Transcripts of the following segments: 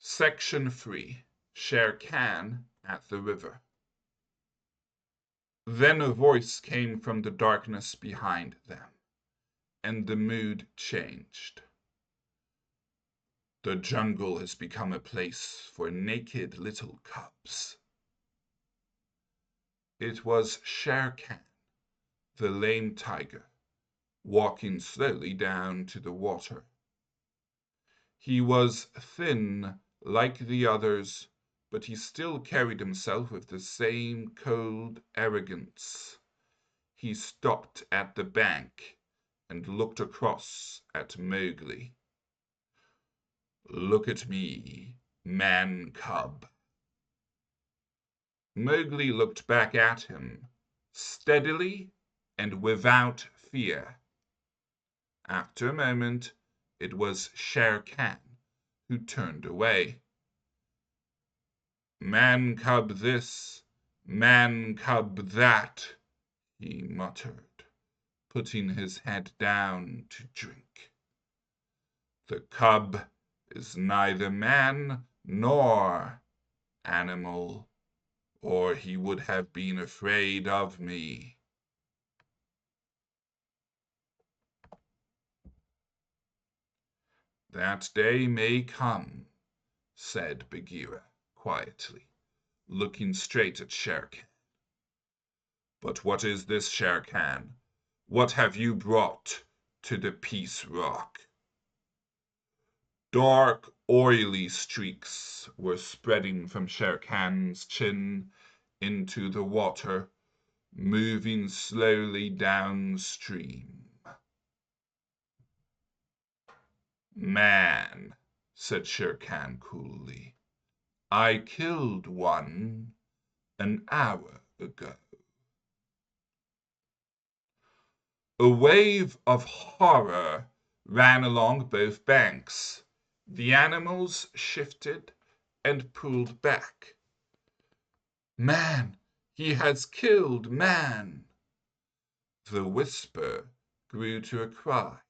Section 3. Shere Khan at the river. Then a voice came from the darkness behind them, and the mood changed. The jungle has become a place for naked little cubs. It was Shere Khan, the lame tiger, walking slowly down to the water. He was thin like the others, but he still carried himself with the same cold arrogance. He stopped at the bank and looked across at Mowgli. "Look at me, man cub." Mowgli looked back at him, steadily and without fear. After a moment, it was Shere Khan who turned away. "Man cub this, man cub that," he muttered, putting his head down to drink. "The cub is neither man nor animal, or he would have been afraid of me." "That day may come," said Bagheera quietly, looking straight at Shere Khan. "But what is this, Shere Khan? What have you brought to the Peace Rock?" Dark, oily streaks were spreading from Shere Khan's chin into the water, moving slowly downstream. "Man," said Shere Khan coolly, "I killed one an hour ago." A wave of horror ran along both banks. The animals shifted and pulled back. "Man! He has killed Man!" The whisper grew to a cry,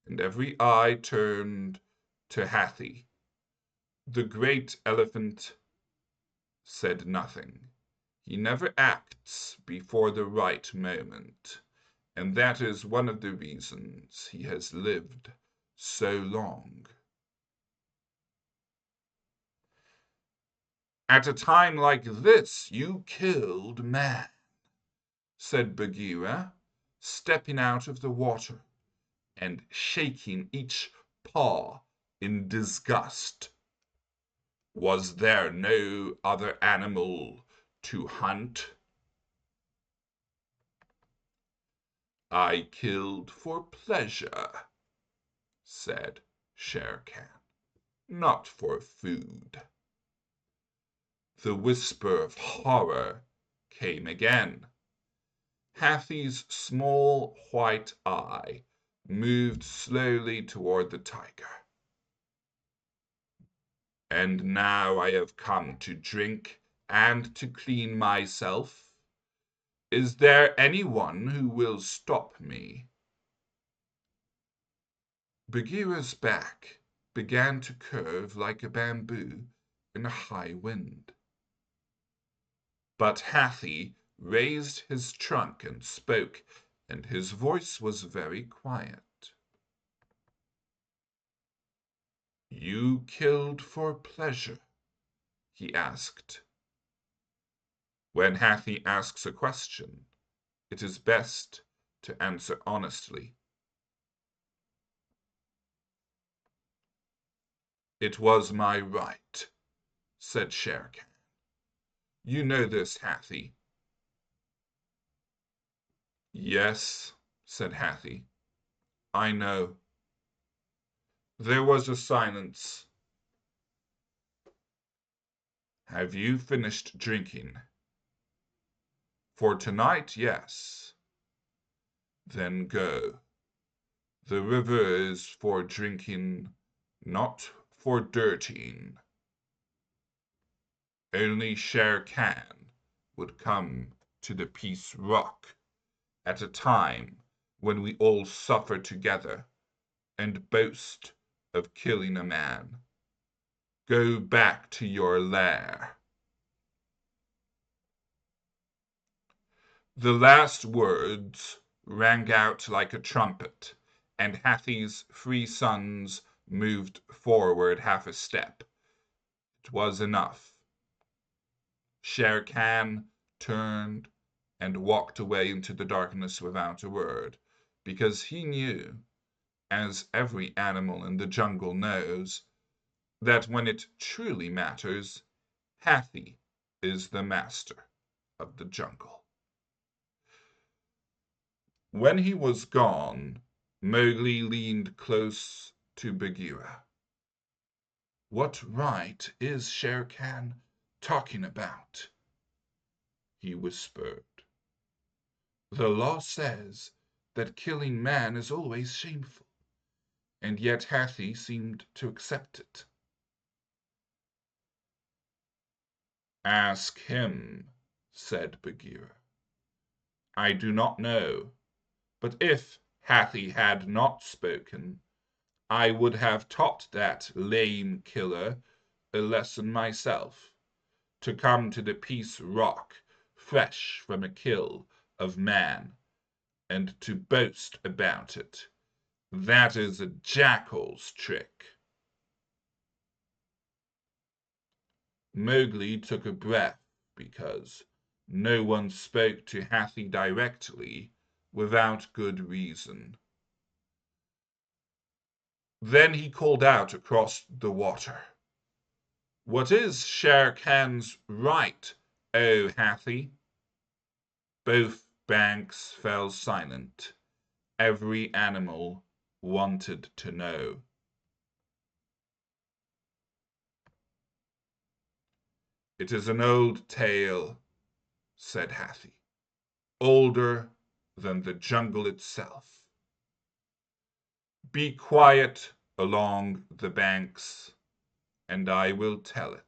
and every eye turned to Hathi. The great elephant said nothing. He never acts before the right moment, and that is one of the reasons he has lived so long. "At a time like this, you killed Man," said Bagheera, stepping out of the water and shaking each paw in disgust. "Was there no other animal to hunt?" "I killed for pleasure," said Shere Khan, "not for food." The whisper of horror came again. Hathi's small white eye moved slowly toward the tiger. "And now I have come to drink and to clean myself. Is there anyone who will stop me?" Bagheera's back began to curve like a bamboo in a high wind. But Hathi raised his trunk and spoke, and his voice was very quiet. "You killed for pleasure?" he asked. When Hathi asks a question, it is best to answer honestly. "It was my right," said Shere Khan. "You know this, Hathi." "Yes," said Hathi, "I know." There was a silence. "Have you finished drinking?" "For tonight, yes." "Then go. The river is for drinking, not for dirtying." Only Shere Khan would come to the Peace Rock at a time when we all suffer together and boast of killing a man. Go back to your lair." The last words rang out like a trumpet, and Hathi's 3 sons moved forward half a step. It was enough. Shere Khan turned and walked away into the darkness without a word, because he knew, as every animal in the jungle knows, that when it truly matters, Hathi is the master of the jungle. When he was gone, Mowgli leaned close to Bagheera. "What right is Shere Khan talking about?" he whispered. "The law says that killing man is always shameful, and yet Hathi seemed to accept it." "Ask him," said Bagheera. "I do not know, but if Hathi had not spoken, I would have taught that lame killer a lesson myself, to come to the Peace Rock fresh from a kill of man, and to boast about it. That is a jackal's trick." Mowgli took a breath, because no one spoke to Hathi directly without good reason. Then he called out across the water, "What is Shere Khan's right, O Hathi?" Both banks fell silent. Every animal wanted to know. "It is an old tale," said Hathi, "older than the jungle itself. Be quiet along the banks, and I will tell it."